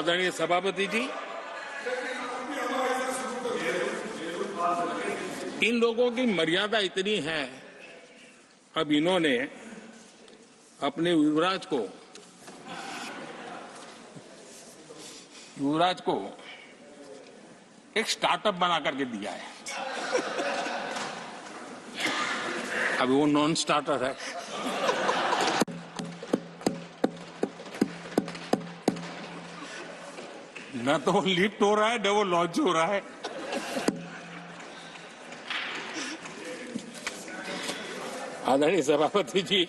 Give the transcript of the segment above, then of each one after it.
आदरणीय सभापति जी, इन लोगों की मर्यादा इतनी है, अब इन्होंने अपने युवराज को एक स्टार्टअप बना करके दिया है। अभी वो नॉन स्टार्टर है। न तो लिफ्ट हो रहा है न वो लॉन्च हो रहा है। आदरणीय सभापति जी,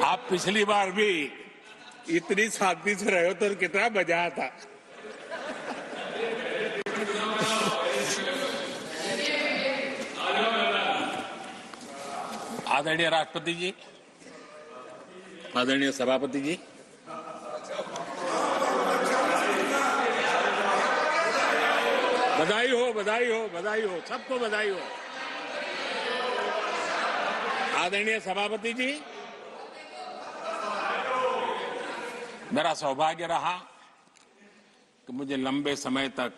आप पिछली बार भी इतनी शांति से रहे हो तो कितना मजा आता। आदरणीय राष्ट्रपति जी, आदरणीय सभापति जी, बधाई हो, बधाई हो, बधाई हो, सबको बधाई हो। आदरणीय सभापति जी, मेरा सौभाग्य रहा कि मुझे लंबे समय तक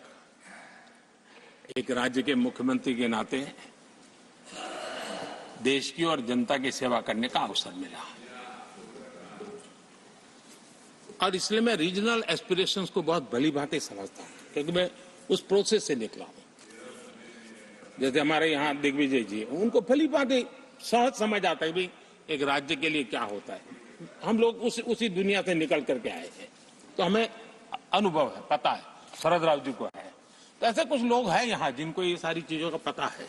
एक राज्य के मुख्यमंत्री के नाते देश की और जनता की सेवा करने का अवसर मिला, और इसलिए मैं रीजनल एस्पिरेशंस को बहुत भली भांति समझता हूं, क्योंकि मैं उस प्रोसेस से निकला हूं। जैसे हमारे यहाँ दिग्विजय जी, उनको भली भांति सहज समझ आता है भी एक राज्य के लिए क्या होता है। हम लोग उसी दुनिया से निकल करके आए हैं, तो हमें अनुभव है, पता है। शरद राव जी को है, तो ऐसे कुछ लोग हैं यहाँ जिनको ये सारी चीजों का पता है।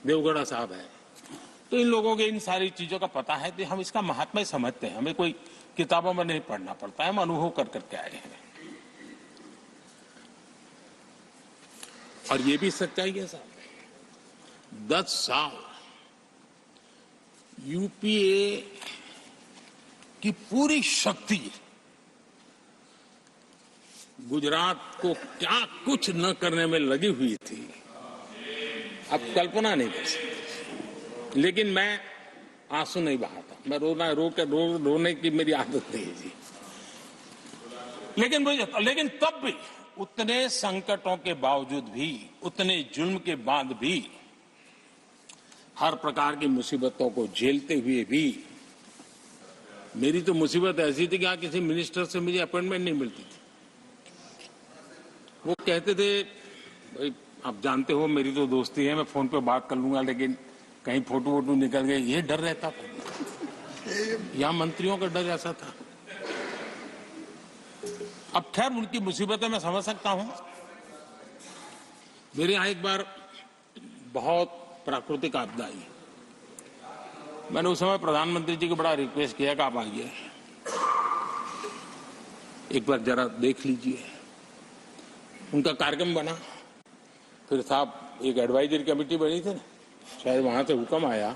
देवगौड़ा साहब है, तो इन लोगों के इन सारी चीजों का पता है, तो हम इसका महात्मा समझते हैं। हमें कोई किताबों में नहीं पढ़ना पड़ता है, हम अनुभव कर करके आए हैं। और ये भी सच्चाई है साहब, 10 साल यूपीए की पूरी शक्ति गुजरात को क्या कुछ न करने में लगी हुई थी, आप कल्पना नहीं कर सकते। लेकिन मैं आंसू नहीं बहाता, मैं रोने की मेरी आदत नहीं है जी। लेकिन तब भी उतने संकटों के बावजूद भी, उतने जुल्म के बाद भी, हर प्रकार की मुसीबतों को झेलते हुए भी, मेरी तो मुसीबत ऐसी थी कि यहाँ किसी मिनिस्टर से मुझे अपॉइंटमेंट नहीं मिलती थी। वो कहते थे, भाई आप जानते हो मेरी तो दोस्ती है, मैं फोन पे बात कर लूंगा, लेकिन कहीं फोटो वोटो निकल गए, ये डर रहता था। यहाँ मंत्रियों का डर ऐसा था। अब खैर उनकी मुसीबतें मैं समझ सकता हूं। मेरे यहां एक बार बहुत प्राकृतिक आपदा आई, मैंने उस समय प्रधानमंत्री जी को बड़ा रिक्वेस्ट किया कि आप आइए, एक बार जरा देख लीजिए। उनका कार्यक्रम बना, फिर साहब एक एडवाइजरी कमेटी बनी थी, शायद वहां से हुक्म आया,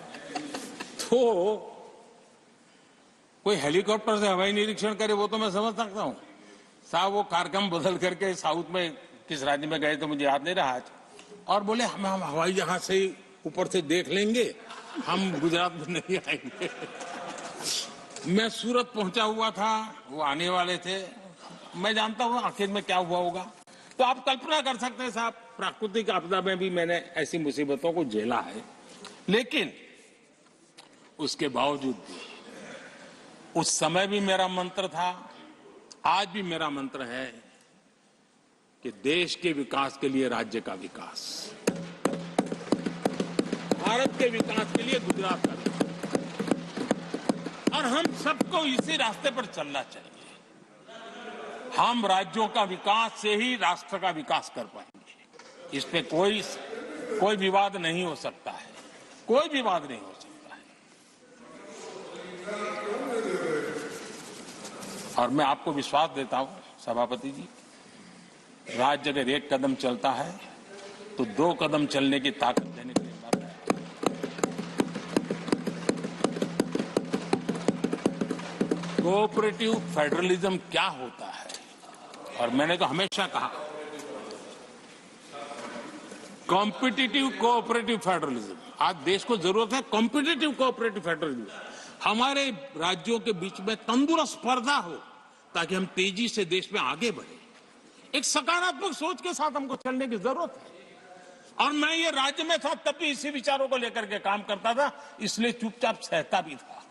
तो कोई हेलीकॉप्टर से हवाई निरीक्षण करे वो तो मैं समझ सकता हूं। साहब वो कार्यक्रम बदल करके साउथ में किस राज्य में गए तो मुझे याद नहीं रहा आज, और बोले हम हवाई जहाज से ऊपर से देख लेंगे, हम गुजरात में नहीं आएंगे। मैं सूरत पहुंचा हुआ था, वो आने वाले थे, मैं जानता हूं आखिर में क्या हुआ होगा। तो आप कल्पना कर सकते हैं साहब, प्राकृतिक आपदा में भी मैंने ऐसी मुसीबतों को झेला है, लेकिन उसके बावजूद भी उस समय भी मेरा मंत्र था, आज भी मेरा मंत्र है कि देश के विकास के लिए राज्य का विकास, भारत के विकास के लिए गुजरात का विकास, और हम सबको इसी रास्ते पर चलना चाहिए। हम राज्यों का विकास से ही राष्ट्र का विकास कर पाएंगे। इस पे कोई विवाद नहीं हो सकता है, कोई विवाद नहीं हो सकता है। और मैं आपको विश्वास देता हूं सभापति जी, राज्य अगर एक कदम चलता है तो 2 कदम चलने की ताकत देने के लिए बात है। कोऑपरेटिव फेडरलिज्म क्या होता है, और मैंने तो हमेशा कहा कॉम्पिटिटिव कोऑपरेटिव फेडरलिज्म। आज देश को जरूरत है कॉम्पिटिटिव कोऑपरेटिव फेडरलिज्म, हमारे राज्यों के बीच में तंदुरुस्त स्पर्धा हो ताकि हम तेजी से देश में आगे बढ़े। एक सकारात्मक सोच के साथ हमको चलने की जरूरत है। और मैं ये राज्य में था तब भी इसी विचारों को लेकर के काम करता था, इसलिए चुपचाप सहता भी था।